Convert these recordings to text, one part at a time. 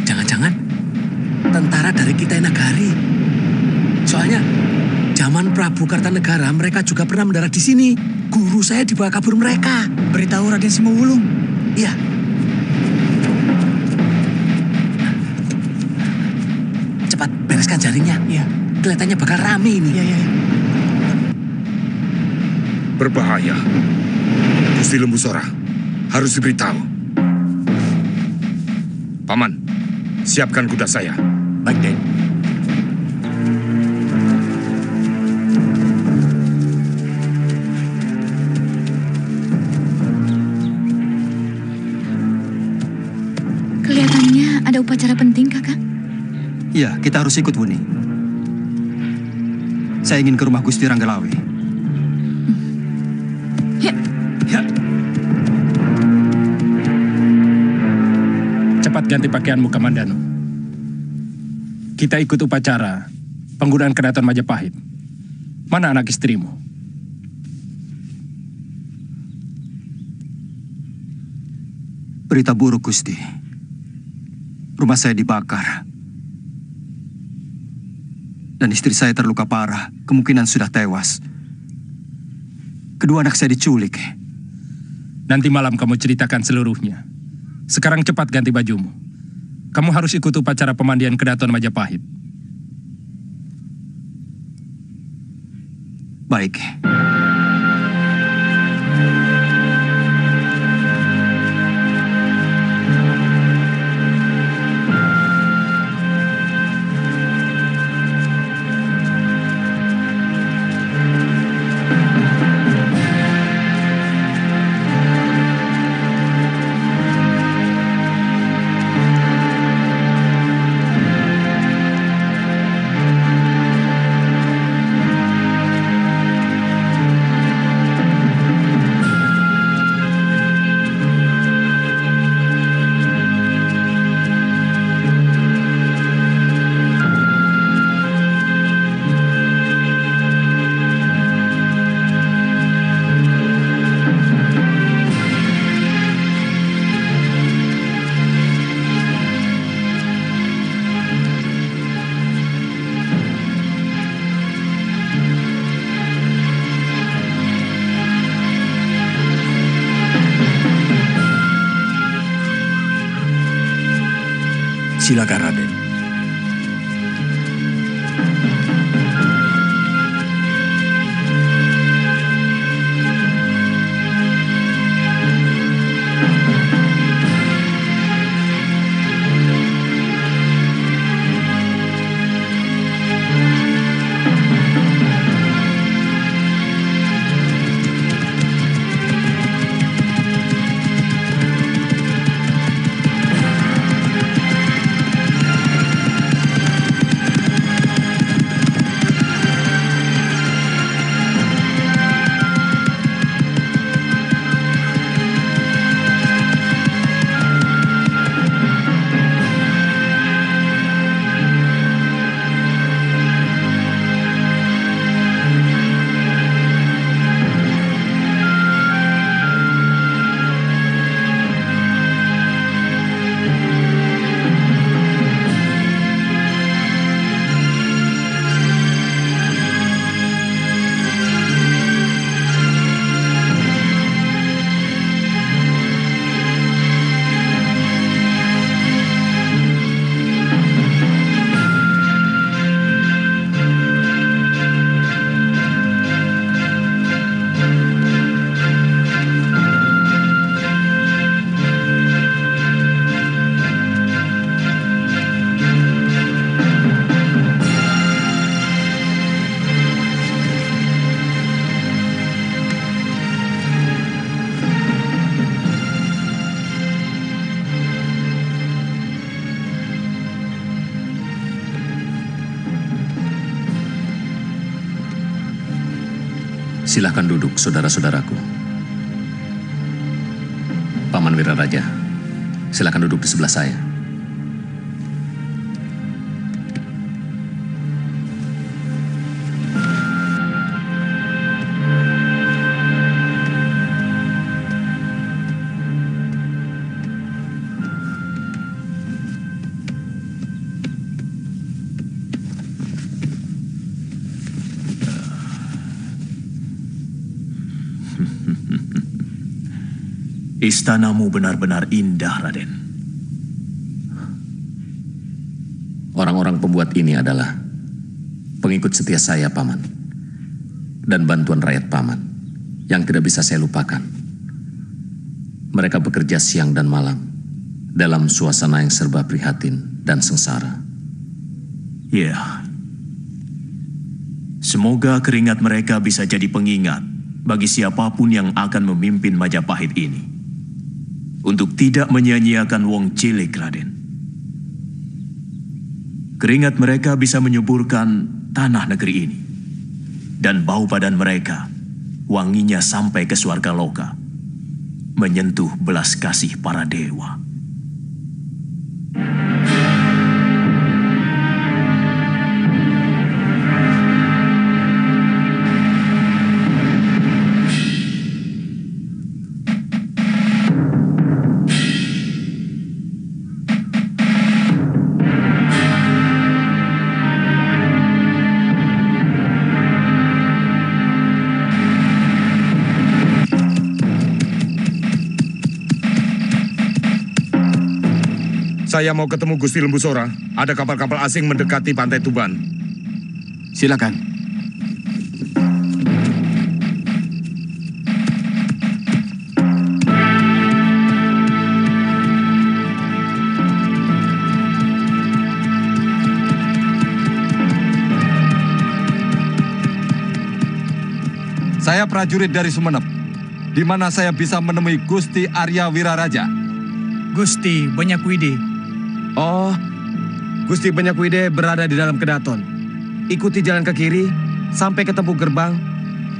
Jangan-jangan tentara dari Kitai Nagari. Soalnya zaman Prabu Kartanegara mereka juga pernah mendarat di sini. Guru saya dibawa kabur mereka. Beritahu Raden Simawulung. Iya. Cepat bereskan jaringnya. Iya. Kelihatannya bakal rame ini. Iya. Berbahaya. Gusti Lembu Sora harus diberitahu. Paman, siapkan kuda saya. Baik, Den. Kelihatannya ada upacara penting, Kakak. Iya, kita harus ikut, Wuni. Saya ingin ke rumah Gusti Ranggalawe. Ya. Ya. Cepat ganti pakaianmu, Kamandano. Kita ikut upacara penggunaan Keraton Majapahit. Mana anak istrimu? Berita buruk, Gusti. Rumah saya dibakar. Dan istri saya terluka parah, kemungkinan sudah tewas. Kedua anak saya diculik. Nanti malam kamu ceritakan seluruhnya. Sekarang cepat ganti bajumu. Kamu harus ikut upacara pemandian Keraton Majapahit. Baik. Silakan, Raden. Silahkan duduk, saudara-saudaraku. Paman Wiraraja, silahkan duduk di sebelah saya. Istanamu benar-benar indah, Raden. Orang-orang pembuat ini adalah pengikut setia saya, Paman. Dan bantuan rakyat Paman yang tidak bisa saya lupakan. Mereka bekerja siang dan malam dalam suasana yang serba prihatin dan sengsara. Ya. Semoga keringat mereka bisa jadi pengingat bagi siapapun yang akan memimpin Majapahit ini. Untuk tidak menyia-nyiakan wong cilik, Raden. Keringat mereka bisa menyuburkan tanah negeri ini. Dan bau badan mereka, wanginya sampai ke swarga loka. Menyentuh belas kasih para dewa. Saya mau ketemu Gusti Lembusora. Ada kapal-kapal asing mendekati pantai Tuban. Silakan. Saya prajurit dari Sumenep, di mana saya bisa menemui Gusti Arya Wiraraja. Gusti Banyakwide. Oh, Gusti Banyakwide berada di dalam kedaton. Ikuti jalan ke kiri sampai ketemu gerbang.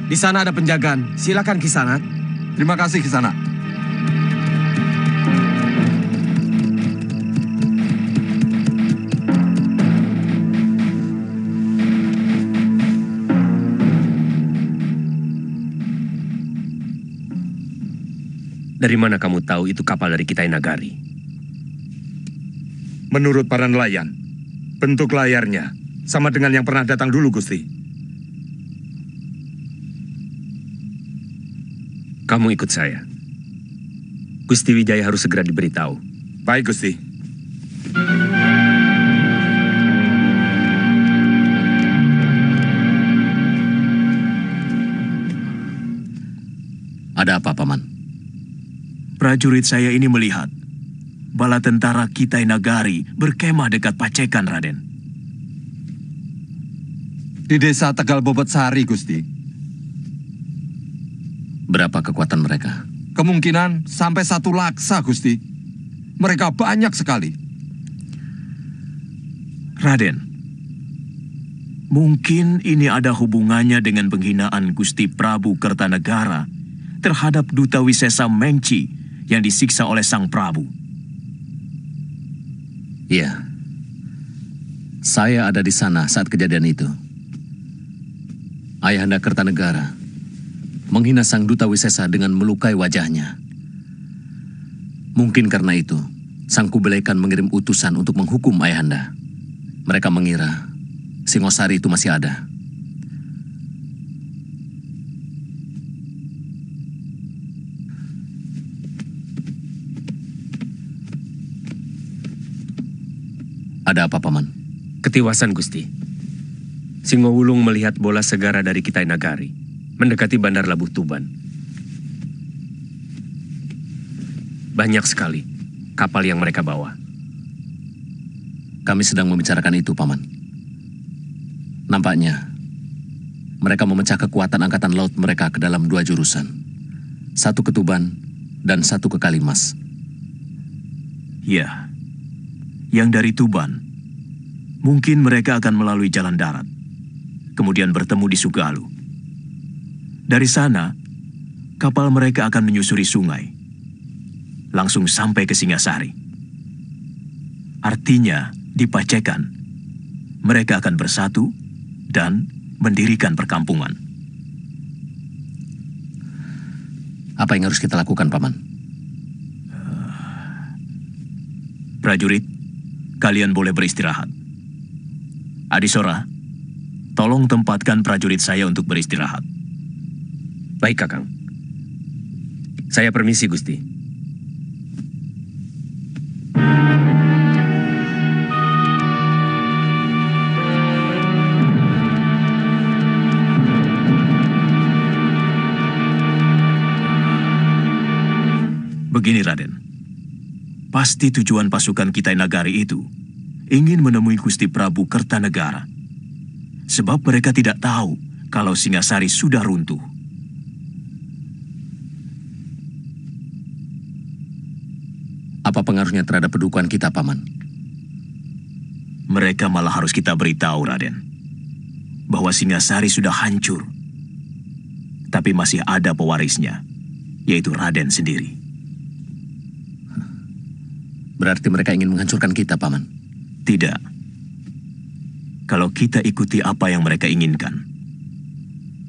Di sana ada penjagaan. Silakan Kisanak. Terima kasih Kisanak. Dari mana kamu tahu itu kapal dari Kitai Nagari? Menurut para nelayan, bentuk layarnya sama dengan yang pernah datang dulu, Gusti. Kamu ikut saya. Gusti Wijaya harus segera diberitahu. Baik, Gusti. Ada apa, Paman? Prajurit saya ini melihat bala tentara Kitai Nagari berkemah dekat Pacekan, Raden. Di desa Tegal Bobot Sari, Gusti. Berapa kekuatan mereka? Kemungkinan sampai 1 laksa, Gusti. Mereka banyak sekali. Raden, mungkin ini ada hubungannya dengan penghinaan Gusti Prabu Kertanegara terhadap Duta Wisesa Mengci yang disiksa oleh Sang Prabu. Iya. Saya ada di sana saat kejadian itu. Ayahanda Kertanegara menghina Sang Duta Wisesa dengan melukai wajahnya. Mungkin karena itu, Sang Kubelaikan mengirim utusan untuk menghukum ayahanda. Mereka mengira Singosari itu masih ada. Ada apa, Paman? Ketiwasan, Gusti. Singowulung melihat bola segara dari Kitai Nagari mendekati Bandar Labuh Tuban. Banyak sekali kapal yang mereka bawa. Kami sedang membicarakan itu, Paman. Nampaknya mereka memecah kekuatan angkatan laut mereka ke dalam 2 jurusan. 1 ke Tuban dan 1 ke Kalimas. Ya, yang dari Tuban, mungkin mereka akan melalui jalan darat, kemudian bertemu di Sugalu. Dari sana, kapal mereka akan menyusuri sungai, langsung sampai ke Singasari. Artinya, di Pacekan, mereka akan bersatu dan mendirikan perkampungan. Apa yang harus kita lakukan, Paman? Prajurit, kalian boleh beristirahat. Adisora, tolong tempatkan prajurit saya untuk beristirahat. Baik, Kakang. Saya permisi, Gusti. Begini, Raden. Pasti tujuan pasukan Kitai Nagari itu ingin menemui Gusti Prabu Kertanegara. Sebab mereka tidak tahu kalau Singasari sudah runtuh. Apa pengaruhnya terhadap pendudukan kita, Paman? Mereka malah harus kita beritahu, Raden, bahwa Singasari sudah hancur. Tapi masih ada pewarisnya, yaitu Raden sendiri. Berarti mereka ingin menghancurkan kita, Paman? Tidak. Kalau kita ikuti apa yang mereka inginkan,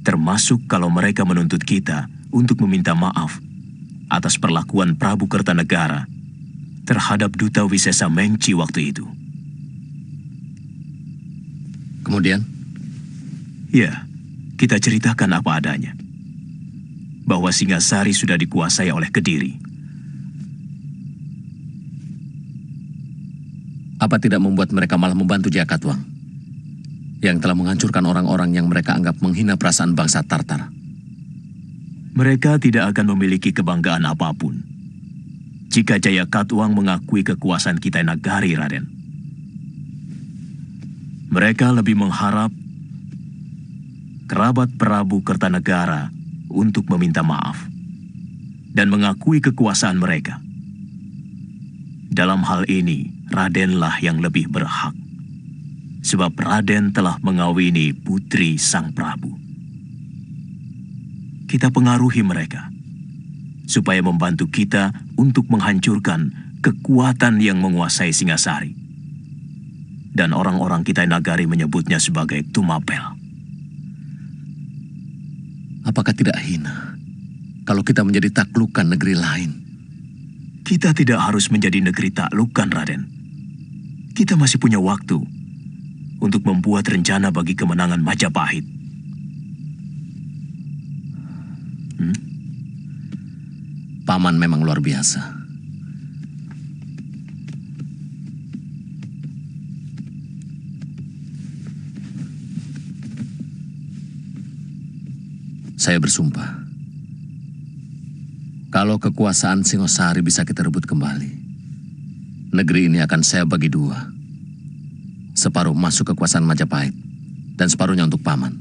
termasuk kalau mereka menuntut kita untuk meminta maaf atas perlakuan Prabu Kertanegara terhadap Duta Wisesa Mengci waktu itu. Kemudian? Ya, kita ceritakan apa adanya. Bahwa Singasari sudah dikuasai oleh Kediri. Apa tidak membuat mereka malah membantu Jakatwang yang telah menghancurkan orang-orang yang mereka anggap menghina perasaan bangsa Tartar? Mereka tidak akan memiliki kebanggaan apapun jika Jayakatwang mengakui kekuasaan Kitai Nagari, Raden. Mereka lebih mengharap kerabat Prabu Kertanegara untuk meminta maaf dan mengakui kekuasaan mereka. Dalam hal ini, Radenlah yang lebih berhak, sebab Raden telah mengawini putri Sang Prabu. Kita pengaruhi mereka, supaya membantu kita untuk menghancurkan kekuatan yang menguasai Singasari. Dan orang-orang Kitai Nagari menyebutnya sebagai Tumapel. Apakah tidak hina kalau kita menjadi taklukan negeri lain? Kita tidak harus menjadi negeri taklukan, Raden. Kita masih punya waktu untuk membuat rencana bagi kemenangan Majapahit. Paman memang luar biasa. Saya bersumpah, kalau kekuasaan Singosari bisa kita rebut kembali, negeri ini akan saya bagi dua. Separuh masuk kekuasaan Majapahit, dan separuhnya untuk Paman.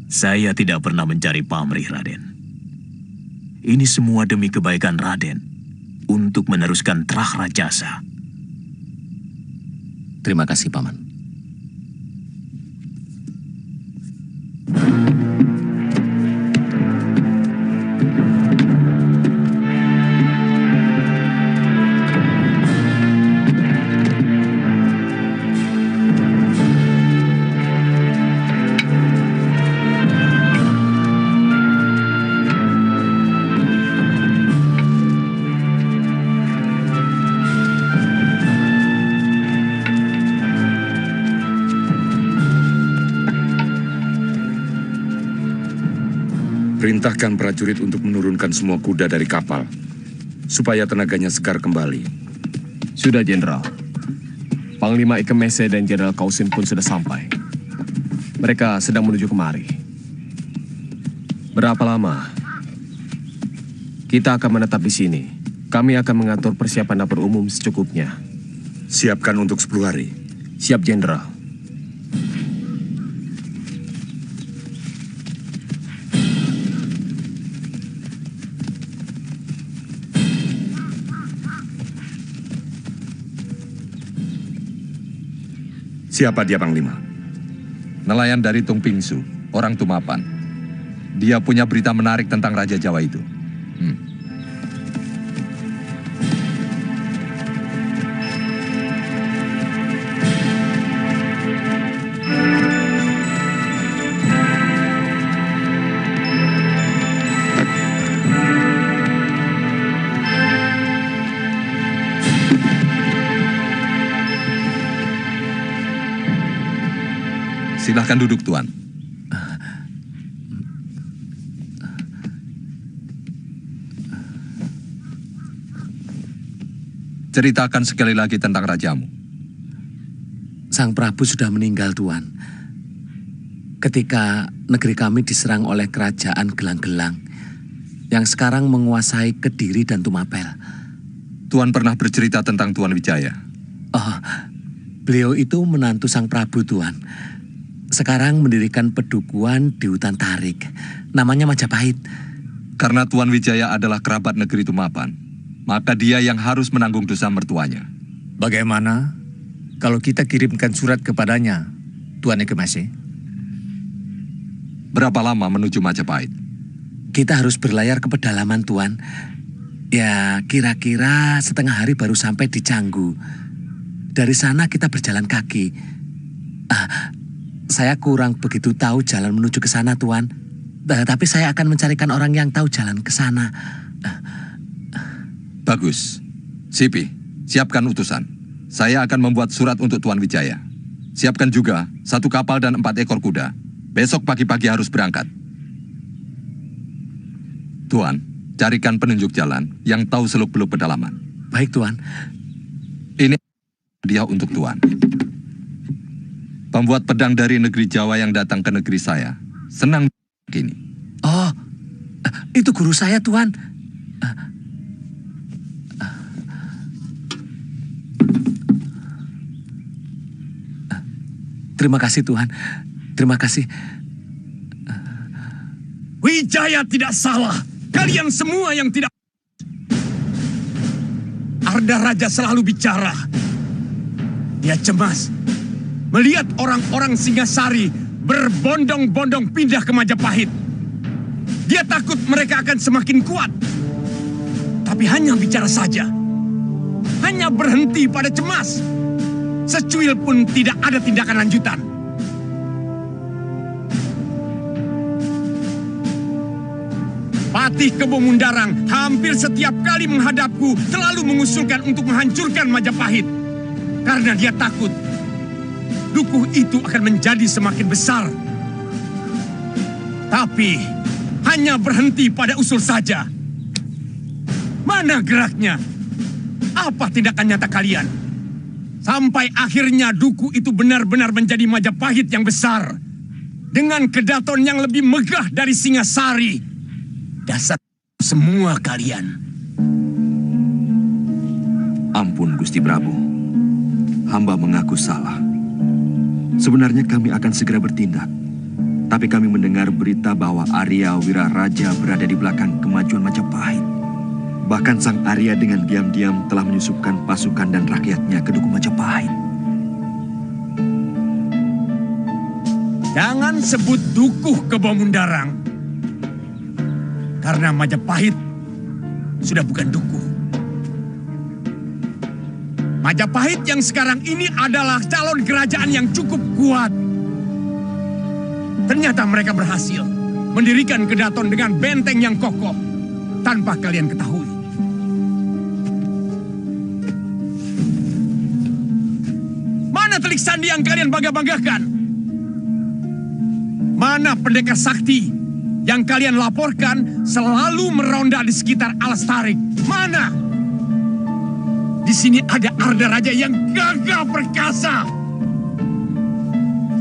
Saya tidak pernah mencari pamrih, Raden. Ini semua demi kebaikan Raden, untuk meneruskan Trah Rajasa. Terima kasih, Paman. Perintahkan prajurit untuk menurunkan semua kuda dari kapal, supaya tenaganya segar kembali. Sudah, Jenderal. Panglima Ikemese dan Jenderal Kausin pun sudah sampai. Mereka sedang menuju kemari. Berapa lama? Kita akan menetap di sini. Kami akan mengatur persiapan dapur umum secukupnya. Siapkan untuk 10 hari. Siap, Jenderal. Siapa dia, Panglima? nelayan dari Tung Pingsu, orang Tumapan. Dia punya berita menarik tentang Raja Jawa itu. Silahkan duduk, Tuan. Ceritakan sekali lagi tentang rajamu. Sang Prabu sudah meninggal, Tuan. Ketika negeri kami diserang oleh kerajaan Gelang-Gelang yang sekarang menguasai Kediri dan Tumapel. Tuan pernah bercerita tentang Tuan Wijaya. Oh, beliau itu menantu Sang Prabu, Tuan. Sekarang mendirikan pedukuhan di hutan Tarik. Namanya Majapahit. Karena Tuan Wijaya adalah kerabat negeri Tumapan, maka dia yang harus menanggung dosa mertuanya. Bagaimana kalau kita kirimkan surat kepadanya, Tuan Ekemase? Berapa lama menuju Majapahit? Kita harus berlayar ke pedalaman, Tuan. Ya, kira-kira setengah hari baru sampai di Canggu. Dari sana kita berjalan kaki. Saya kurang begitu tahu jalan menuju ke sana, Tuan. Tapi saya akan mencarikan orang yang tahu jalan ke sana. Bagus. Sipi, siapkan utusan. Saya akan membuat surat untuk Tuan Wijaya. Siapkan juga 1 kapal dan 4 ekor kuda. Besok pagi-pagi harus berangkat. Tuan, carikan penunjuk jalan yang tahu seluk-beluk pedalaman. Baik, Tuan. Ini dia untuk Tuan. Pembuat pedang dari negeri Jawa yang datang ke negeri saya senang begini. Oh, itu guru saya, Tuan. Terima kasih, Tuan. Terima kasih. Wijaya tidak salah. Kalian semua yang tidak... Arda Raja selalu bicara. Dia cemas melihat orang-orang Singasari berbondong-bondong pindah ke Majapahit. Dia takut mereka akan semakin kuat. Tapi hanya bicara saja. Hanya berhenti pada cemas. Secuil pun tidak ada tindakan lanjutan. Patih Kebo Mundarang hampir setiap kali menghadapku selalu mengusulkan untuk menghancurkan Majapahit. Karena dia takut dukuh itu akan menjadi semakin besar. Tapi hanya berhenti pada usul saja. Mana geraknya? Apa tindakan nyata kalian? Sampai akhirnya dukuh itu benar-benar menjadi Majapahit yang besar. Dengan kedaton yang lebih megah dari Singasari. Dasar semua kalian. Ampun, Gusti Prabu. Hamba mengaku salah. Sebenarnya kami akan segera bertindak. Tapi kami mendengar berita bahwa Arya Wiraraja berada di belakang kemajuan Majapahit. Bahkan Sang Arya dengan diam-diam telah menyusupkan pasukan dan rakyatnya ke Dukuh Majapahit. Jangan sebut Dukuh Kebo Mundarang. Karena Majapahit sudah bukan dukuh. Majapahit yang sekarang ini adalah calon kerajaan yang cukup kuat. Ternyata mereka berhasil mendirikan kedaton dengan benteng yang kokoh tanpa kalian ketahui. Mana telik sandi yang kalian bangga-banggakan? Mana pendekar sakti yang kalian laporkan selalu meronda di sekitar Alas Tarik? Mana? Di sini ada Arda Raja yang gagah perkasa.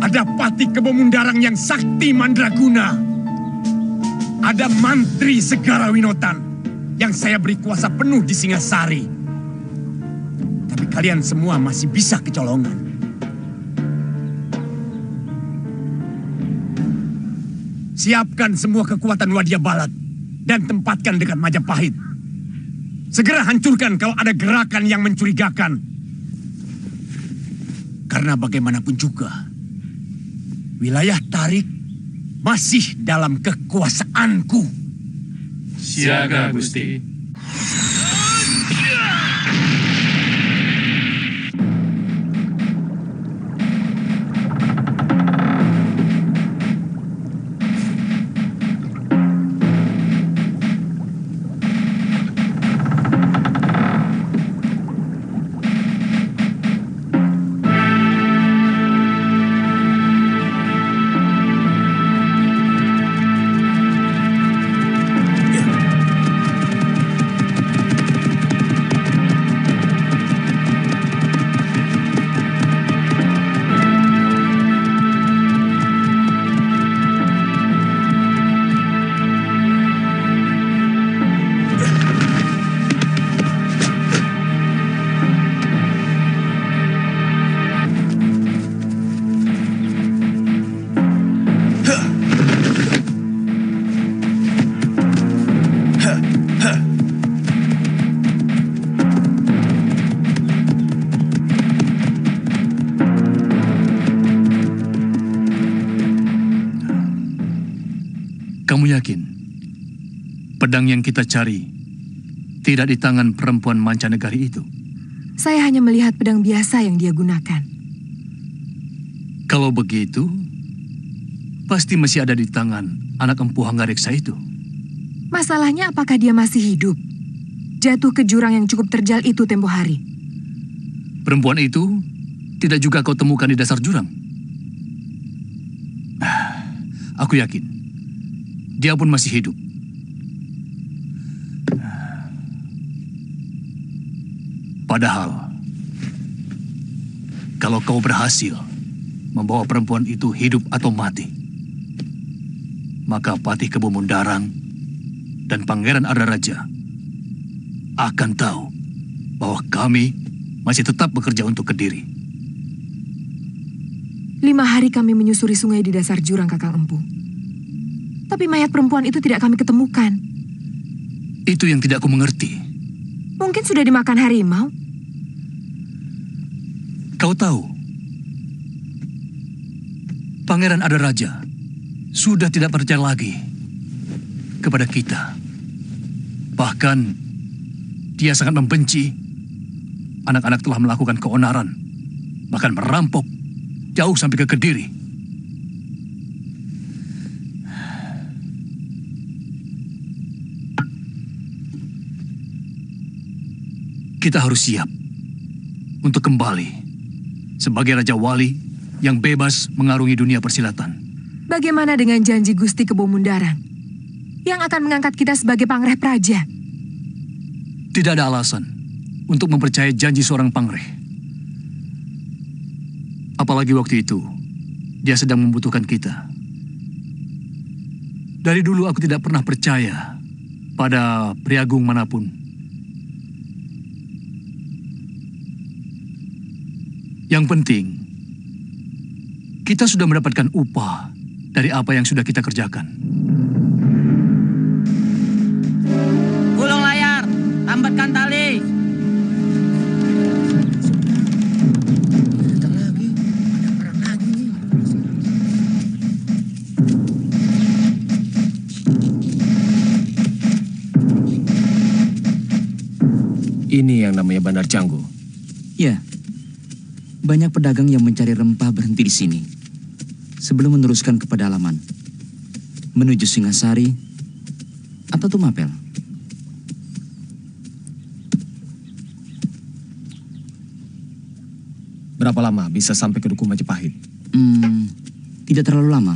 Ada Patih Kebo Mundarang yang sakti mandraguna. Ada Mantri Segara Winotan yang saya beri kuasa penuh di Singasari. Tapi kalian semua masih bisa kecolongan. Siapkan semua kekuatan Wadya Balat dan tempatkan dekat Majapahit. Segera hancurkan kalau ada gerakan yang mencurigakan. Karena bagaimanapun juga, wilayah Tarik masih dalam kekuasaanku. Siaga, Gusti. Kamu yakin pedang yang kita cari tidak di tangan perempuan mancanegari itu? Saya hanya melihat pedang biasa yang dia gunakan. Kalau begitu, pasti masih ada di tangan anak empu Hanggareksa itu. Masalahnya apakah dia masih hidup? Jatuh ke jurang yang cukup terjal itu tempo hari. Perempuan itu tidak juga kau temukan di dasar jurang? Aku yakin dia pun masih hidup. Padahal, kalau kau berhasil membawa perempuan itu hidup atau mati, maka Patih Kebo Mundarang dan Pangeran Adaraja akan tahu bahwa kami masih tetap bekerja untuk Kediri. 5 hari kami menyusuri sungai di dasar jurang, Kakang Empu. Tapi mayat perempuan itu tidak kami ketemukan. Itu yang tidak aku mengerti. Mungkin sudah dimakan harimau. Kau tahu, Pangeran Adaraja sudah tidak percaya lagi kepada kita. Bahkan, dia sangat membenci anak-anak telah melakukan keonaran, bahkan merampok jauh sampai ke Kediri. Kita harus siap untuk kembali sebagai Raja Wali yang bebas mengarungi dunia persilatan. Bagaimana dengan janji Gusti Kebo Mundarang yang akan mengangkat kita sebagai Pangreh Praja? Tidak ada alasan untuk mempercayai janji seorang pangreh. Apalagi waktu itu, dia sedang membutuhkan kita. Dari dulu aku tidak pernah percaya pada priagung manapun. Yang penting, kita sudah mendapatkan upah dari apa yang sudah kita kerjakan. Gulung layar, tambatkan tali. Ini yang namanya Bandar Canggu. Ya, banyak pedagang yang mencari rempah berhenti di sini sebelum meneruskan ke pedalaman menuju Singasari atau Tumapel. Berapa lama bisa sampai ke Duku Majapahit? Tidak terlalu lama.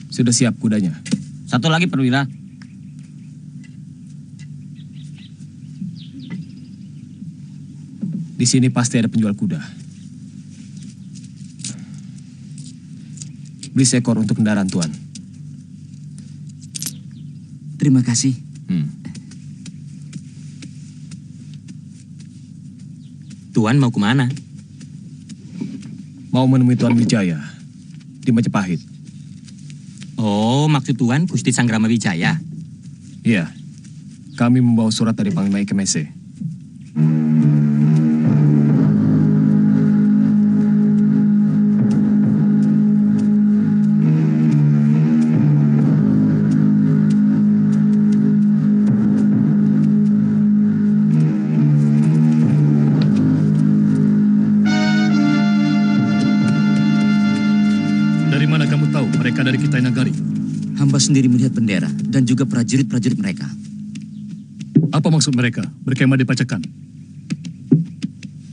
Sudah siap kudanya? Satu lagi perwira. Di sini pasti ada penjual kuda. Beli seekor untuk kendaraan Tuan. Terima kasih. Tuan mau kemana? Mau menemui Tuan Wijaya di Majapahit. Oh, maksud Tuan Gusti Sanggrama Wijaya? Iya, kami membawa surat dari Panglima Ikemese. dari Kitai Nagari? Hamba sendiri melihat bendera dan juga prajurit-prajurit mereka. Apa maksud mereka berkemah di Pacekan?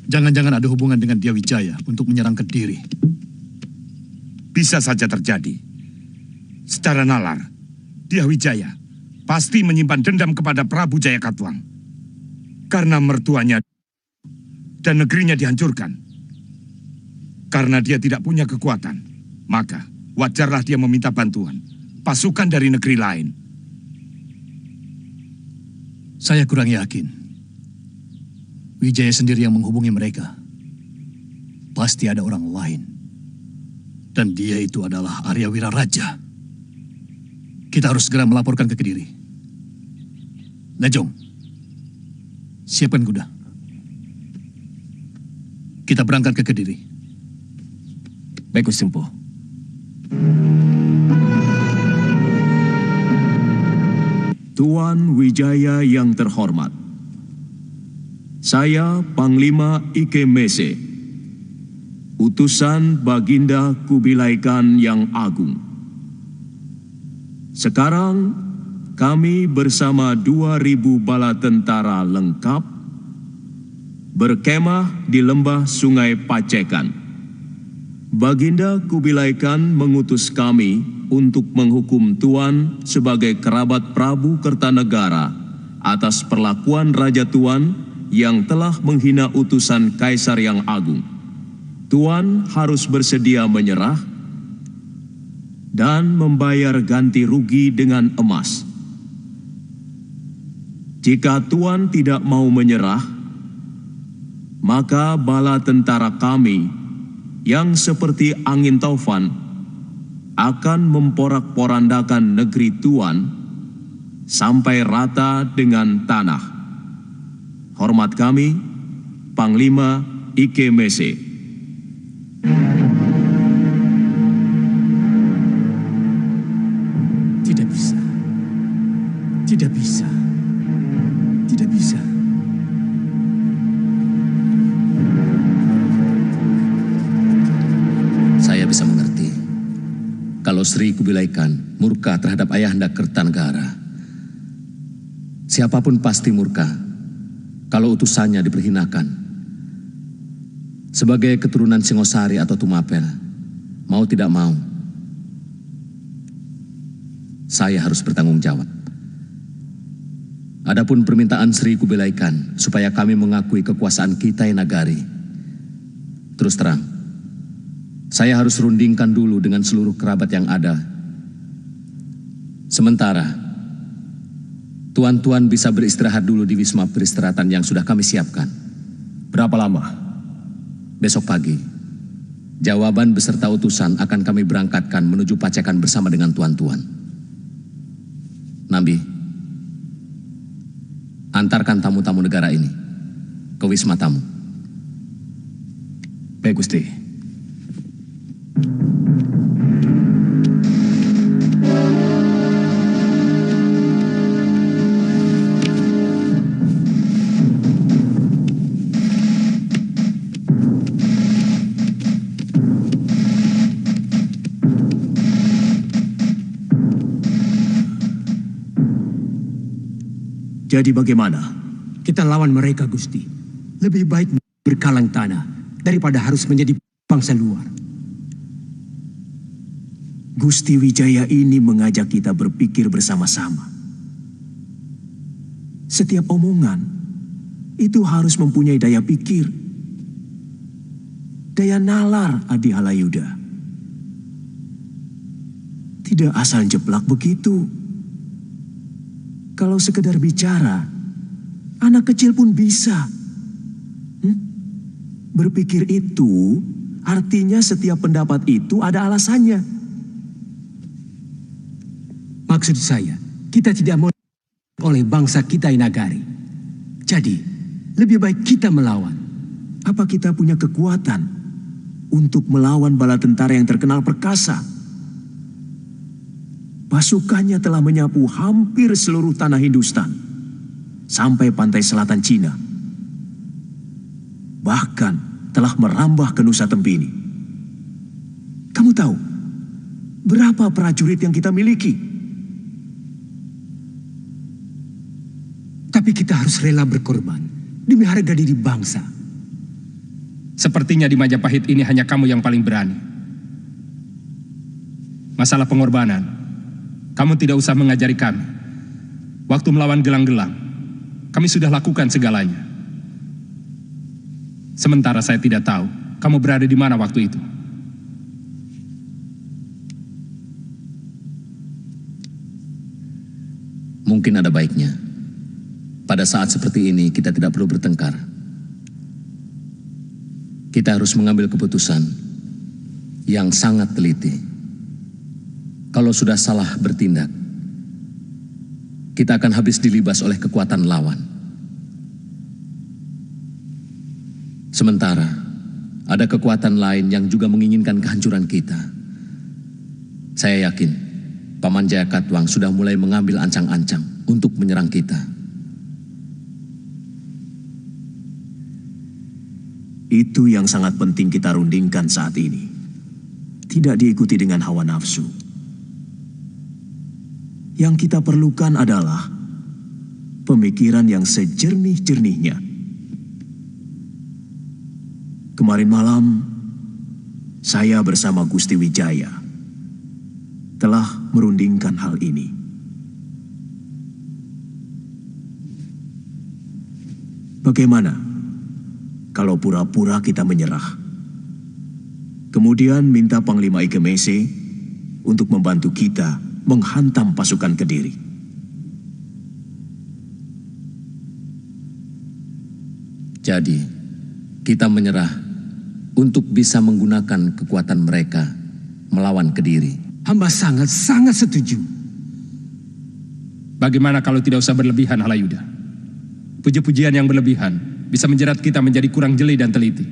Jangan-jangan ada hubungan dengan Dia Wijaya untuk menyerang Kediri. Bisa saja terjadi. Secara nalar, Dia Wijaya pasti menyimpan dendam kepada Prabu Jayakatwang. Karena mertuanya dan negerinya dihancurkan. Karena dia tidak punya kekuatan, maka wajarlah dia meminta bantuan pasukan dari negeri lain. Saya kurang yakin. Wijaya sendiri yang menghubungi mereka. Pasti ada orang lain. Dan dia itu adalah Arya Wiraraja. Kita harus segera melaporkan ke Kediri. Lejong, siapkan kuda. Kita berangkat ke Kediri. Baik, Gusti Empu. Tuan Wijaya yang terhormat, saya Panglima Ike Mese, utusan Baginda Kubilai Khan yang agung. Sekarang kami bersama 2.000 bala tentara lengkap berkemah di lembah Sungai Pacekan. Baginda Kubilai Khan mengutus kami untuk menghukum Tuan sebagai kerabat Prabu Kertanegara atas perlakuan Raja Tuan yang telah menghina utusan Kaisar yang agung. Tuan harus bersedia menyerah dan membayar ganti rugi dengan emas. Jika Tuan tidak mau menyerah, maka bala tentara kami yang seperti angin taufan akan memporak-porandakan negeri Tuan sampai rata dengan tanah. Hormat kami, Panglima Ike Mese. Tidak bisa. Tidak bisa. Tidak bisa. Saya bisa mengerti kalau Sri Kubilai Khan murka terhadap Ayahanda Kertanegara. Siapapun pasti murka kalau utusannya diperhinakan. Sebagai keturunan Singosari atau Tumapel, mau tidak mau, saya harus bertanggung jawab. Adapun permintaan Sri Kubilai Khan supaya kami mengakui kekuasaan Kitai Nagari, terus terang, saya harus rundingkan dulu dengan seluruh kerabat yang ada. Sementara, tuan-tuan bisa beristirahat dulu di wisma peristirahatan yang sudah kami siapkan. Berapa lama? Besok pagi, jawaban beserta utusan akan kami berangkatkan menuju Pacekan bersama dengan tuan-tuan. Nambi, antarkan tamu-tamu negara ini ke wisma tamu. Baik, Gusti. Jadi bagaimana? Kita lawan mereka, Gusti. Lebih baik berkalang tanah daripada harus menjadi bangsa luar. Gusti Wijaya ini mengajak kita berpikir bersama-sama. Setiap omongan itu harus mempunyai daya pikir, daya nalar, Adi Halayuda. Tidak asal jeplak begitu. Kalau sekedar bicara, anak kecil pun bisa. Berpikir itu artinya setiap pendapat itu ada alasannya. Maksud saya, kita tidak mau oleh bangsa Kitai Nagari. Jadi, lebih baik kita melawan. Apa kita punya kekuatan untuk melawan bala tentara yang terkenal perkasa? Pasukannya telah menyapu hampir seluruh tanah Hindustan, sampai pantai selatan Cina. Bahkan telah merambah ke Nusa Tempini. Kamu tahu, Berapa prajurit yang kita miliki? Tapi kita harus rela berkorban demi harga diri bangsa. Sepertinya di Majapahit ini hanya kamu yang paling berani. Masalah pengorbanan, kamu tidak usah mengajari kami. Waktu melawan gelang-gelang, kami sudah lakukan segalanya. Sementara saya tidak tahu kamu berada di mana waktu itu. Mungkin ada baiknya. Pada saat seperti ini kita tidak perlu bertengkar. Kita harus mengambil keputusan yang sangat teliti. Kalau sudah salah bertindak, kita akan habis dilibas oleh kekuatan lawan. Sementara ada kekuatan lain yang juga menginginkan kehancuran kita. Saya yakin Paman Jayakatwang sudah mulai mengambil ancang-ancang untuk menyerang kita. Itu yang sangat penting kita rundingkan saat ini. Tidak diikuti dengan hawa nafsu. Yang kita perlukan adalah pemikiran yang sejernih-jernihnya. Kemarin malam, saya bersama Gusti Wijaya telah merundingkan hal ini. Bagaimana kalau pura-pura kita menyerah? Kemudian minta Panglima Ikemese untuk membantu kita menghantam pasukan Kediri. Jadi, kita menyerah untuk bisa menggunakan kekuatan mereka melawan Kediri. Hamba sangat setuju. Bagaimana kalau tidak usah berlebihan, Halayuda? Puji-pujian yang berlebihan bisa menjerat kita menjadi kurang jeli dan teliti.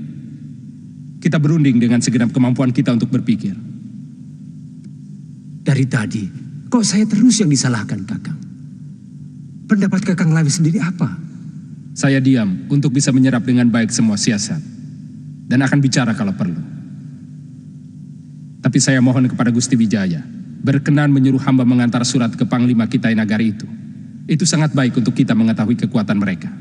Kita berunding dengan segenap kemampuan kita untuk berpikir. Dari tadi, kok saya terus yang disalahkan, Kakang? Pendapat Kakang Lawi sendiri apa? Saya diam untuk bisa menyerap dengan baik semua siasat. Dan akan bicara kalau perlu. Tapi saya mohon kepada Gusti Wijaya, berkenan menyuruh hamba mengantar surat ke Panglima Kitai Nagari itu. Itu sangat baik untuk kita mengetahui kekuatan mereka.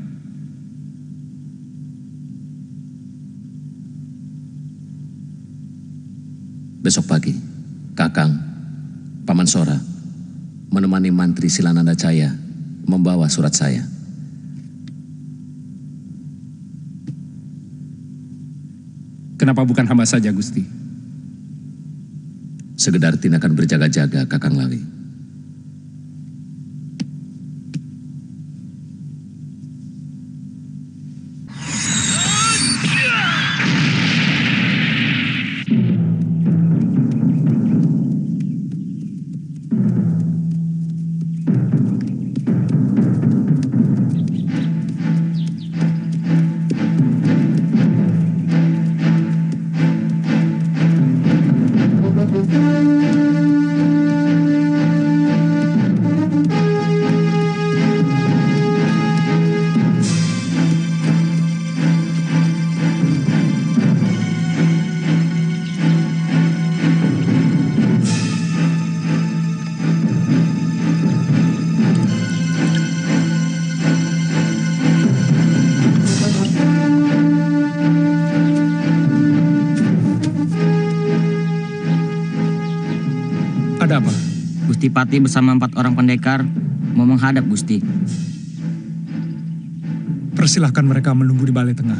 Besok pagi, Kakang, Paman Sora, menemani Mantri Silananda Caya membawa surat saya. Kenapa bukan hamba saja, Gusti? Sekedar tindakan berjaga-jaga, Kakang Lawi. Ada apa? Gusti Pati bersama 4 orang pendekar mau menghadap Gusti. Persilahkan mereka menunggu di balai tengah.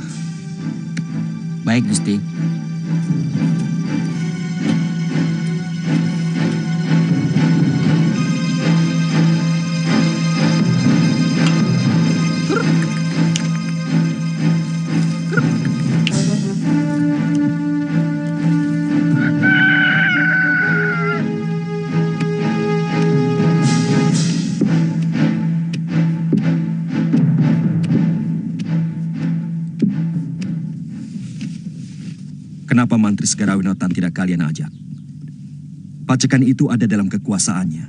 Baik, Gusti. Kenapa Mantri Segarawinotan tidak kalian ajak? Pacekan itu ada dalam kekuasaannya.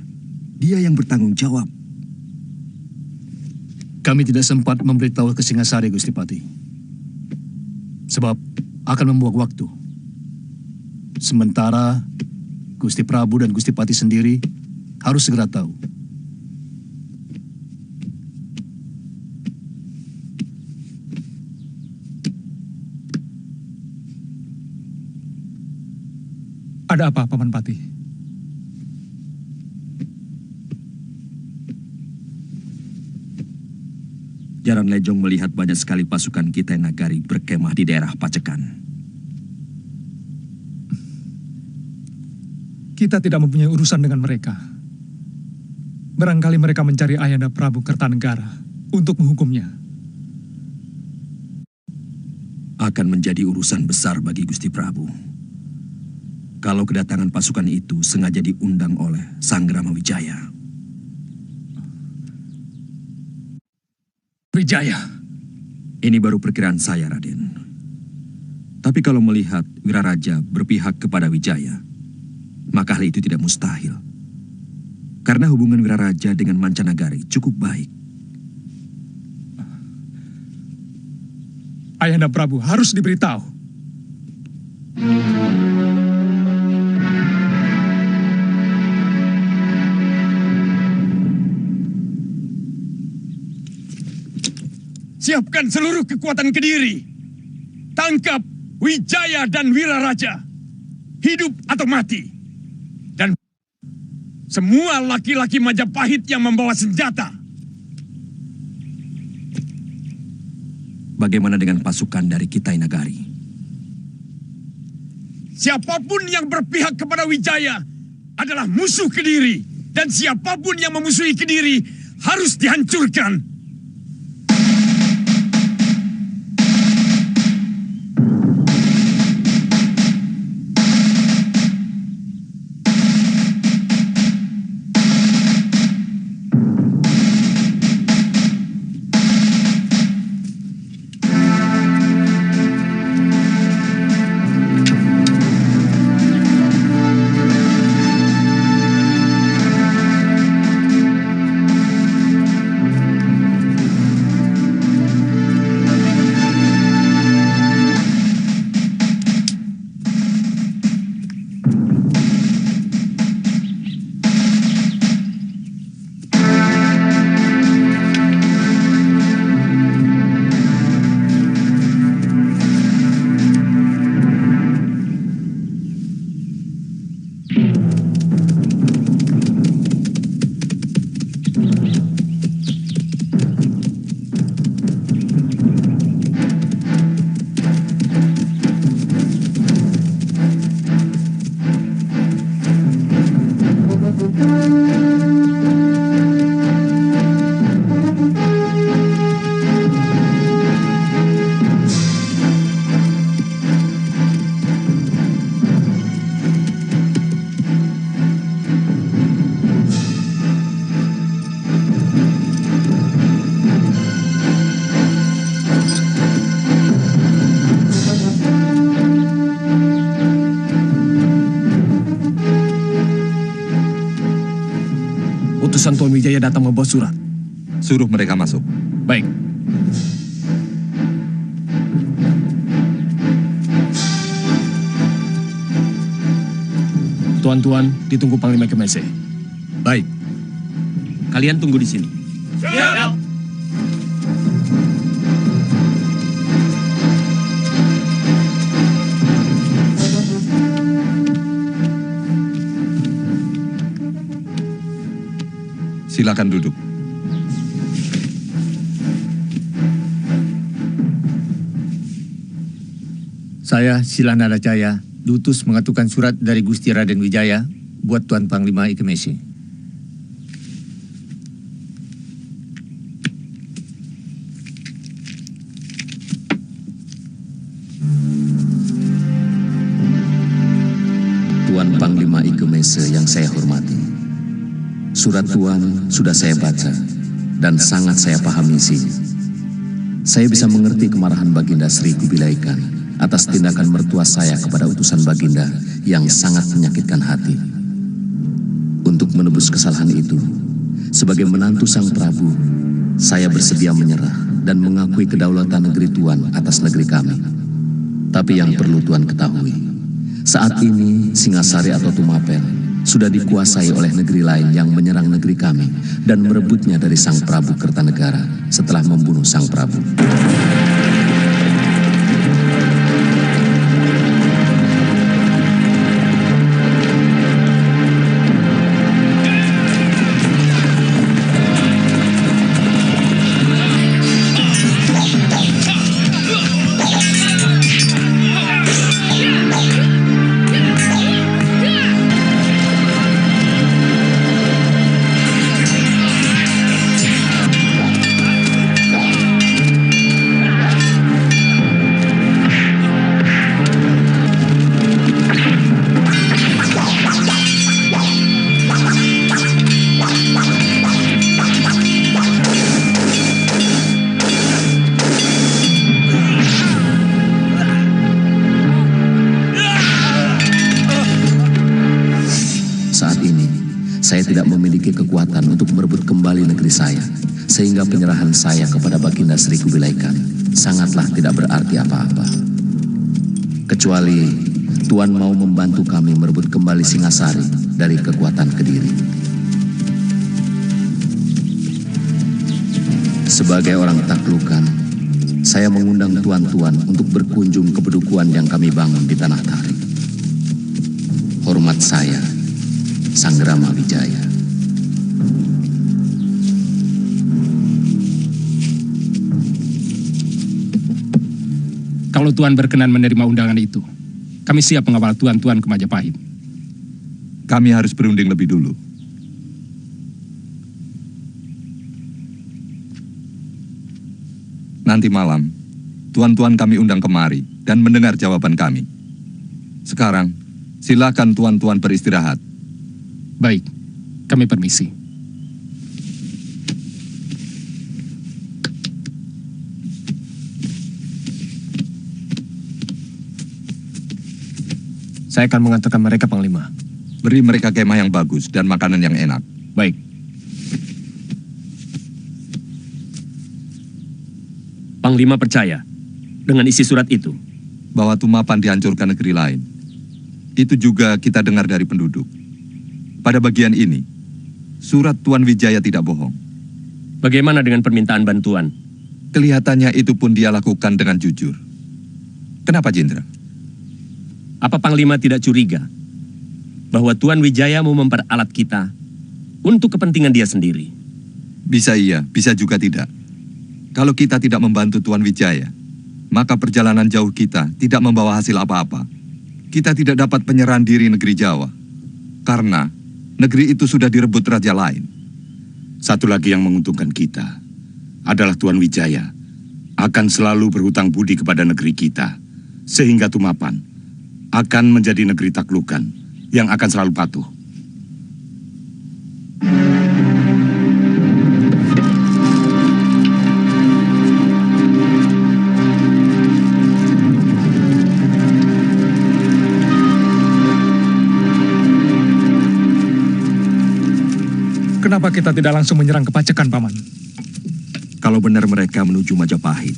Dia yang bertanggung jawab. Kami tidak sempat memberitahu ke Singasari, Gusti Pati. Sebab akan membuang waktu. Sementara Gusti Prabu dan Gusti Patih sendiri harus segera tahu. Ada apa, Paman Patih? Jaran Lejong melihat banyak sekali pasukan Kitai Nagari berkemah di daerah Pacekan. Kita tidak mempunyai urusan dengan mereka. Barangkali mereka mencari Ayahanda Prabu Kertanegara untuk menghukumnya. Akan menjadi urusan besar bagi Gusti Prabu. Kalau kedatangan pasukan itu sengaja diundang oleh Sanggrama Wijaya. Wijaya? Ini baru perkiraan saya, Raden. Tapi kalau melihat Wiraraja berpihak kepada Wijaya, maka hal itu tidak mustahil. Karena hubungan Wiraraja dengan Mancanagari cukup baik. Ayahanda Prabu harus diberitahu. Siapkan seluruh kekuatan Kediri. Tangkap Wijaya dan Wiraraja. Hidup atau mati. Dan semua laki-laki Majapahit yang membawa senjata. Bagaimana dengan pasukan dari Kitai Nagari? Siapapun yang berpihak kepada Wijaya adalah musuh Kediri. Dan siapapun yang memusuhi Kediri harus dihancurkan. Utusan Tuan Wijaya datang membawa surat. Suruh mereka masuk. Baik. Tuan-tuan, ditunggu Panglima Kemese. Baik. Kalian tunggu di sini. Siap. Silakan duduk. Saya Silanada Jaya, diutus mengaturkan surat dari Gusti Raden Wijaya buat Tuan Panglima Ikemesi. Tuan Panglima Ikemese yang saya hormati. Surat Tuan sudah saya baca dan sangat saya pahami isinya. Saya bisa mengerti kemarahan Baginda Sri Kubilaikan atas tindakan mertua saya kepada utusan Baginda yang sangat menyakitkan hati. Untuk menebus kesalahan itu, sebagai menantu Sang Prabu, saya bersedia menyerah dan mengakui kedaulatan negeri Tuan atas negeri kami. Tapi yang perlu Tuan ketahui, Saat ini Singasari atau Tumapel sudah dikuasai oleh negeri lain yang menyerang negeri kami dan merebutnya dari Sang Prabu Kertanegara setelah membunuh Sang Prabu. Saya tidak memiliki kekuatan untuk merebut kembali negeri saya, sehingga penyerahan saya kepada Baginda Sri Kubilaikan sangatlah tidak berarti apa-apa. Kecuali Tuan mau membantu kami merebut kembali Singasari dari kekuatan Kediri. Sebagai orang taklukan, saya mengundang tuan-tuan untuk berkunjung ke pedukuhan yang kami bangun di Tanah Tari. Hormat saya, Sanggrama Wijaya. Kalau Tuan berkenan menerima undangan itu, kami siap mengawal Tuan-tuan ke Majapahit. Kami harus berunding lebih dulu. Nanti malam, Tuan-tuan kami undang kemari dan mendengar jawaban kami. Sekarang, silakan Tuan-tuan beristirahat. Baik, kami permisi. Saya akan mengantarkan mereka, Panglima. Beri mereka kemah yang bagus dan makanan yang enak. Baik. Panglima percaya dengan isi surat itu? Bahwa Tumapan dihancurkan negeri lain. Itu juga kita dengar dari penduduk. Pada bagian ini, surat Tuan Wijaya tidak bohong. Bagaimana dengan permintaan bantuan? Kelihatannya itu pun dia lakukan dengan jujur. Kenapa, Jendra? Apa Panglima tidak curiga bahwa Tuan Wijaya mau memperalat kita untuk kepentingan dia sendiri? Bisa iya, bisa juga tidak. Kalau kita tidak membantu Tuan Wijaya, maka perjalanan jauh kita tidak membawa hasil apa-apa. Kita tidak dapat penyerahan diri negeri Jawa. Karena negeri itu sudah direbut raja lain. Satu lagi yang menguntungkan kita adalah Tuan Wijaya akan selalu berhutang budi kepada negeri kita, sehingga Tumapan akan menjadi negeri taklukan yang akan selalu patuh. Kenapa kita tidak langsung menyerang ke Pacekan, Paman? Kalau benar mereka menuju Majapahit,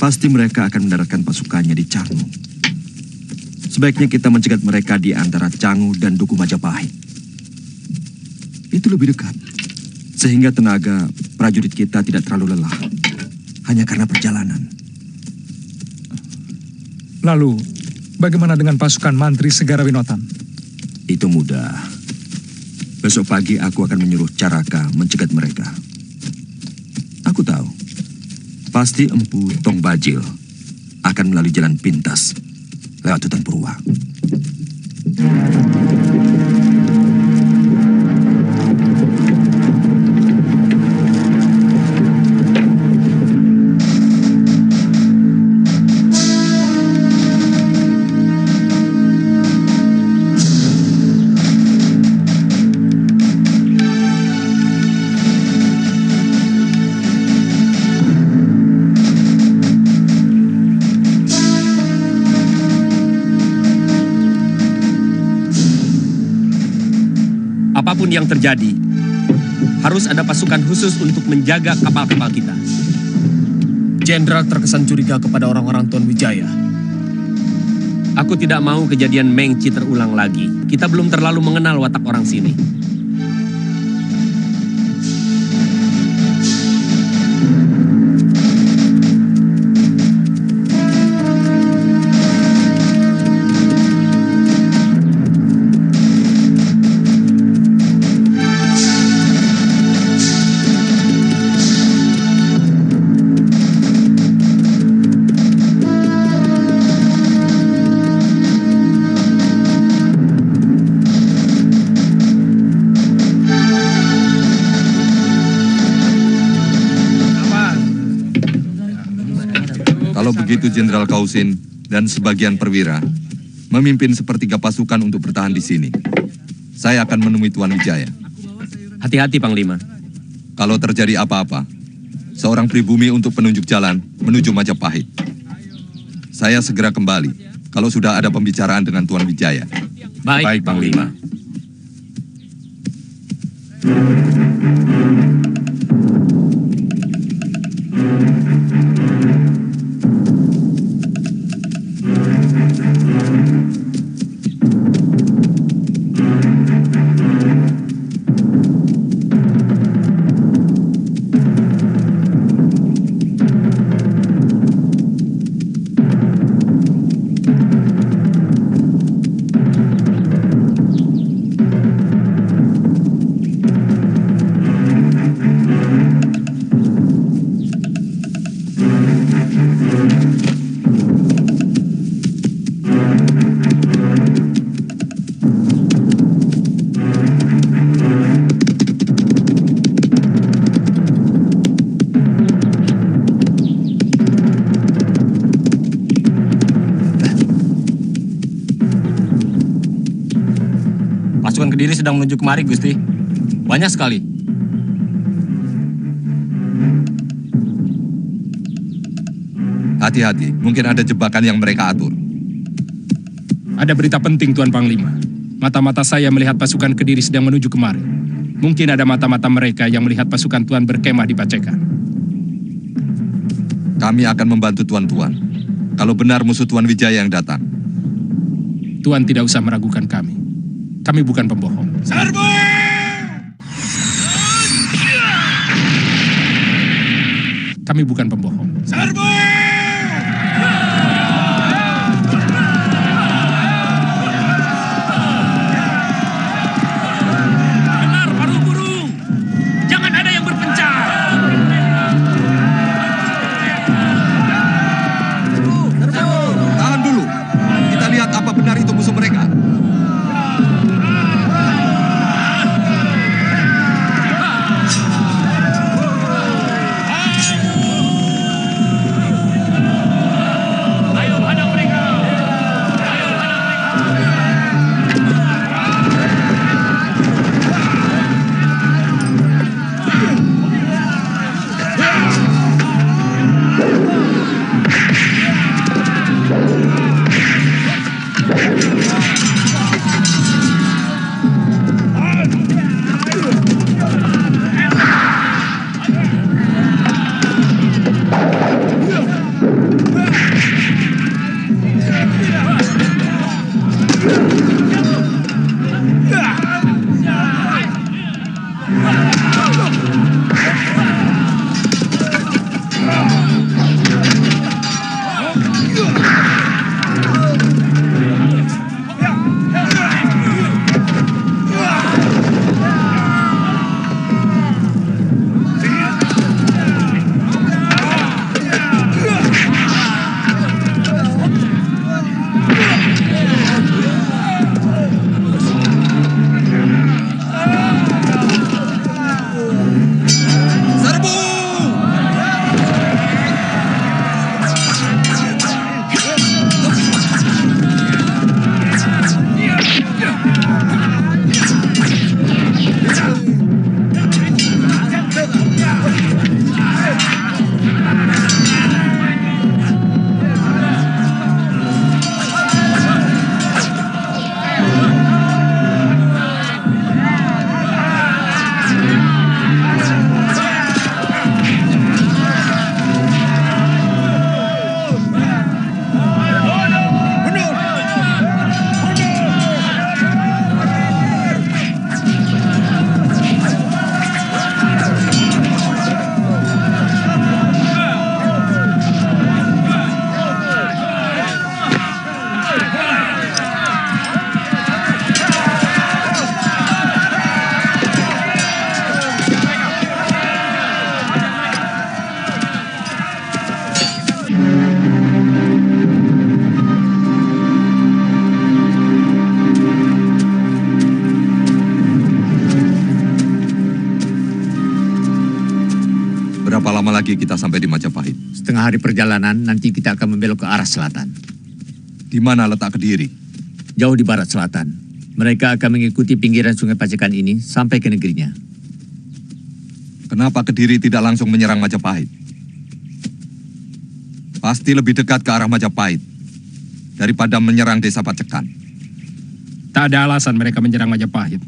pasti mereka akan mendaratkan pasukannya di Cangu. Sebaiknya kita mencegat mereka di antara Cangu dan Duku Majapahit. Itu lebih dekat, sehingga tenaga prajurit kita tidak terlalu lelah, hanya karena perjalanan. Lalu, bagaimana dengan pasukan Mantri Segara Winotan? Itu mudah. Besok pagi aku akan menyuruh Caraka mencegat mereka. Aku tahu, pasti Empu Tong Bajil akan melalui jalan pintas lewat hutan Purwa. Apapun yang terjadi, harus ada pasukan khusus untuk menjaga kapal-kapal kita. Jenderal terkesan curiga kepada orang-orang Tuan Wijaya. Aku tidak mau kejadian Mengci terulang lagi. Kita belum terlalu mengenal watak orang sini. Kalau begitu Jenderal Kausin dan sebagian perwira memimpin sepertiga pasukan untuk bertahan di sini. Saya akan menemui Tuan Wijaya. Hati-hati, Panglima. Kalau terjadi apa-apa, seorang pribumi untuk penunjuk jalan menuju Majapahit. Saya segera kembali kalau sudah ada pembicaraan dengan Tuan Wijaya. Baik, Panglima. Pasukan Kediri sedang menuju kemari, Gusti. Banyak sekali. Hati-hati, mungkin ada jebakan yang mereka atur. Ada berita penting, Tuan Panglima. Mata-mata saya melihat pasukan Kediri sedang menuju kemari. Mungkin ada mata-mata mereka yang melihat pasukan Tuan berkemah di Pacekan. Kami akan membantu Tuan-Tuan. Kalau benar musuh Tuan Wijaya yang datang. Tuan tidak usah meragukan kami. Kami bukan pembohong. Serbu! Kami bukan pembohong. Serbu! Benar, Paru Burung. Jangan ada yang berpencar. Tahan dulu. Kita lihat apa benar itu musuh mereka. Berapa lama lagi kita sampai di Majapahit? Setengah hari perjalanan, nanti kita akan membelok ke arah selatan. Di mana letak Kediri? Jauh di barat selatan. Mereka akan mengikuti pinggiran Sungai Pacekan ini sampai ke negerinya. Kenapa Kediri tidak langsung menyerang Majapahit? Pasti lebih dekat ke arah Majapahit daripada menyerang desa Pacekan. Tak ada alasan mereka menyerang Majapahit.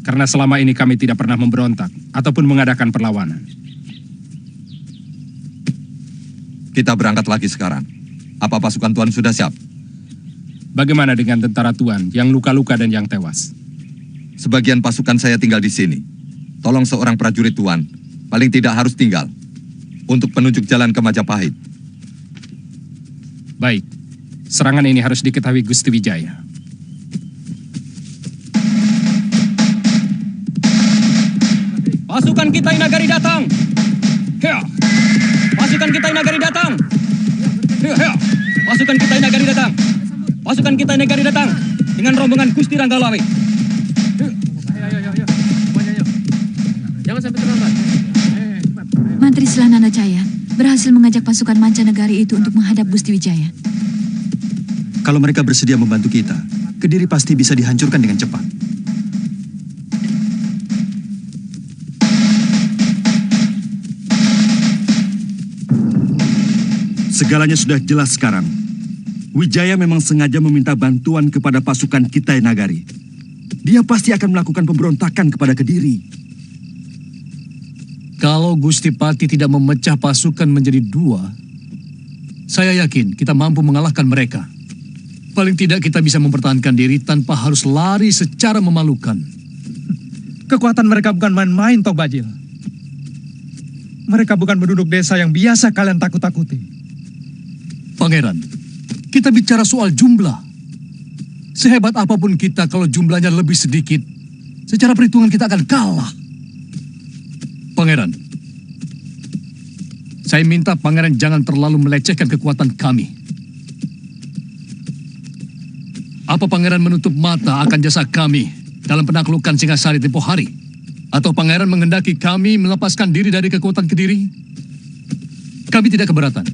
Karena selama ini kami tidak pernah memberontak ataupun mengadakan perlawanan. Kita berangkat lagi sekarang. Apa pasukan Tuan sudah siap? Bagaimana dengan tentara Tuan yang luka-luka dan yang tewas? Sebagian pasukan saya tinggal di sini. Tolong seorang prajurit Tuan, paling tidak harus tinggal, untuk penunjuk jalan ke Majapahit. Baik, serangan ini harus diketahui Gusti Wijaya. Pasukan kita Nagari datang! Hea! Pasukan kita Nagari datang! Hea! Pasukan kita Nagari datang! Pasukan kita Nagari datang! Dengan rombongan Gusti Ranggalawe. Jangan sampai terlambat. Mantri Selananda Jaya berhasil mengajak pasukan mancanegari itu untuk menghadap Gusti Wijaya. Kalau mereka bersedia membantu kita, Kediri pasti bisa dihancurkan dengan cepat. Segalanya sudah jelas sekarang. Wijaya memang sengaja meminta bantuan kepada pasukan Kitai Nagari. Dia pasti akan melakukan pemberontakan kepada Kediri. Kalau Gusti Pati tidak memecah pasukan menjadi dua, saya yakin kita mampu mengalahkan mereka. Paling tidak kita bisa mempertahankan diri tanpa harus lari secara memalukan. Kekuatan mereka bukan main-main, Tok Bajil. Mereka bukan penduduk desa yang biasa kalian takut-takuti. Pangeran, kita bicara soal jumlah. Sehebat apapun kita kalau jumlahnya lebih sedikit, secara perhitungan kita akan kalah. Pangeran, saya minta Pangeran jangan terlalu melecehkan kekuatan kami. Apa Pangeran menutup mata akan jasa kami dalam penaklukan Singasari tempoh hari? Atau Pangeran menghendaki kami melepaskan diri dari kekuatan Kediri? Kami tidak keberatan.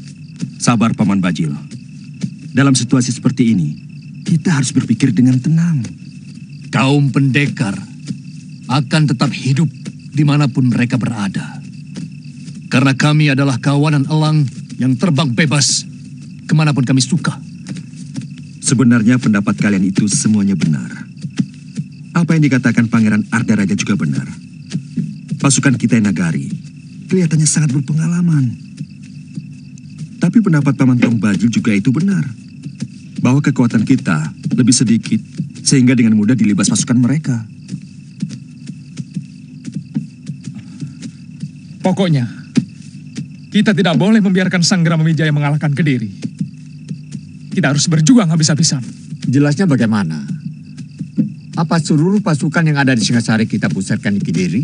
Sabar, Paman Bajil. Dalam situasi seperti ini, kita harus berpikir dengan tenang. Kaum pendekar akan tetap hidup dimanapun mereka berada. Karena kami adalah kawanan elang yang terbang bebas kemanapun kami suka. Sebenarnya pendapat kalian itu semuanya benar. Apa yang dikatakan Pangeran Ardaraja juga benar. Pasukan Kitai Nagari kelihatannya sangat berpengalaman. Tapi pendapat Paman Tong Bajil juga itu benar. Bahwa kekuatan kita lebih sedikit, sehingga dengan mudah dilibas pasukan mereka. Pokoknya, kita tidak boleh membiarkan Sang Grama Wijaya mengalahkan Kediri. Kita harus berjuang habis-habisan. Jelasnya bagaimana? Apa seluruh pasukan yang ada di Singasari kita pusatkan di Kediri?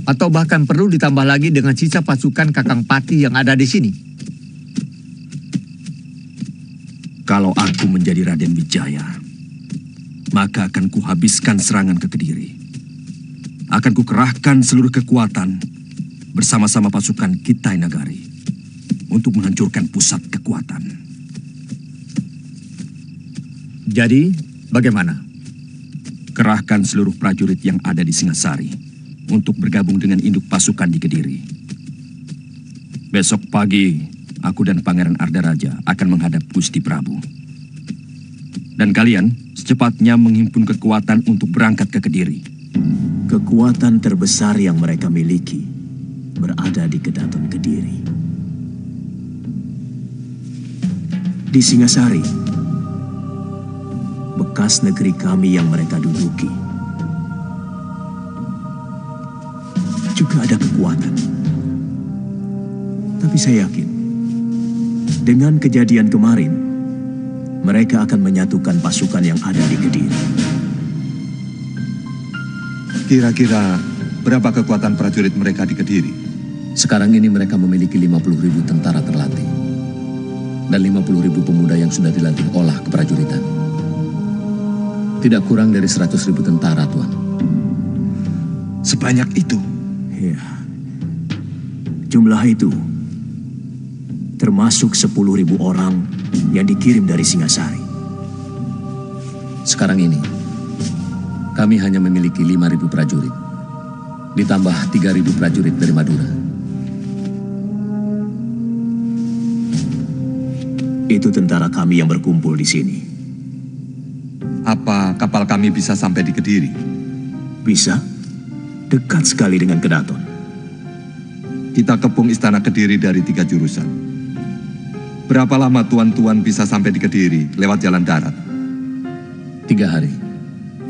Atau bahkan perlu ditambah lagi dengan sisa pasukan Kakang Pati yang ada di sini? Kalau aku menjadi Raden Wijaya, maka akan kuhabiskan serangan ke Kediri. Akan kukerahkan seluruh kekuatan bersama-sama pasukan Kitai Nagari untuk menghancurkan pusat kekuatan. Jadi, bagaimana? Kerahkan seluruh prajurit yang ada di Singasari untuk bergabung dengan induk pasukan di Kediri. Besok pagi, aku dan Pangeran Ardaraja akan menghadap Gusti Prabu. Dan kalian secepatnya menghimpun kekuatan untuk berangkat ke Kediri. Kekuatan terbesar yang mereka miliki berada di Kedaton Kediri. Di Singasari, bekas negeri kami yang mereka duduki, juga ada kekuatan. Tapi saya yakin, dengan kejadian kemarin, mereka akan menyatukan pasukan yang ada di Kediri. Kira-kira berapa kekuatan prajurit mereka di Kediri? Sekarang ini mereka memiliki 50.000 tentara terlatih. Dan 50.000 pemuda yang sudah dilatih olah keprajuritan. Tidak kurang dari 100.000 tentara, Tuan. Sebanyak itu? Ya. Jumlah itu termasuk 10.000 orang yang dikirim dari Singasari. Sekarang ini, kami hanya memiliki 5.000 prajurit, ditambah 3.000 prajurit dari Madura. Itu tentara kami yang berkumpul di sini. Apa kapal kami bisa sampai di Kediri? Bisa. Dekat sekali dengan Kedaton. Kita kepung istana Kediri dari 3 jurusan. Berapa lama tuan-tuan bisa sampai di Kediri lewat jalan darat? 3 hari.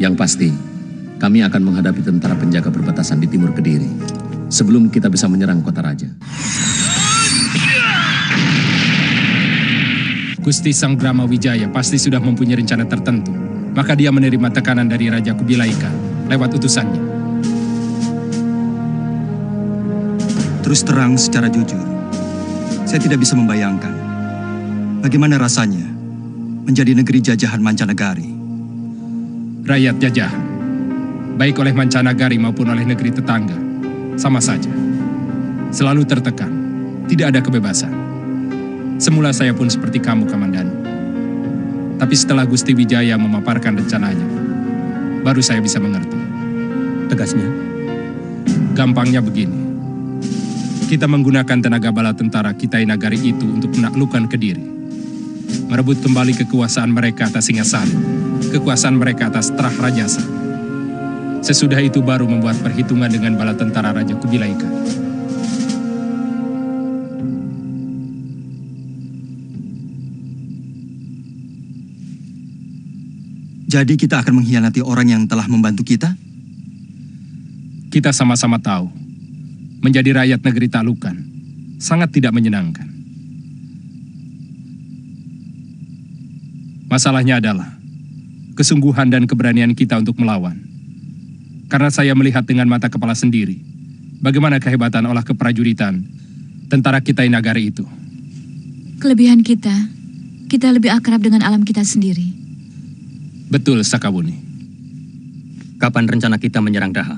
Yang pasti, kami akan menghadapi tentara penjaga perbatasan di timur Kediri sebelum kita bisa menyerang kota raja. Gusti Sanggrama Wijaya pasti sudah mempunyai rencana tertentu. Maka dia menerima tekanan dari Raja Kubilaika lewat utusannya. Terus terang secara jujur, saya tidak bisa membayangkan bagaimana rasanya menjadi negeri jajahan mancanegari. Rakyat jajahan, baik oleh mancanegari maupun oleh negeri tetangga, sama saja. Selalu tertekan, tidak ada kebebasan. Semula saya pun seperti kamu, Kamandanu. Tapi setelah Gusti Wijaya memaparkan rencananya, baru saya bisa mengerti. Tegasnya? Gampangnya begini. Kita menggunakan tenaga bala tentara Kitai Nagari itu untuk menaklukkan Kediri. Merebut kembali kekuasaan mereka atas Singasari, kekuasaan mereka atas Trah Rajasa. Sesudah itu baru membuat perhitungan dengan bala tentara Raja Kubilaika. Jadi kita akan mengkhianati orang yang telah membantu kita? Kita sama-sama tahu, menjadi rakyat negeri taklukan sangat tidak menyenangkan. Masalahnya adalah kesungguhan dan keberanian kita untuk melawan. Karena saya melihat dengan mata kepala sendiri bagaimana kehebatan olah keprajuritan tentara Kitai Nagari itu. Kelebihan kita lebih akrab dengan alam kita sendiri. Betul, Sakawuni. Kapan rencana kita menyerang Daha?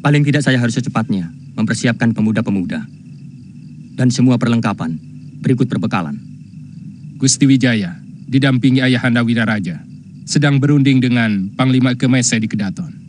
Paling tidak saya harus secepatnya mempersiapkan pemuda-pemuda dan semua perlengkapan berikut perbekalan. Gusti Wijaya didampingi Ayahanda Wiraraja sedang berunding dengan Panglima Kemese di Kedaton.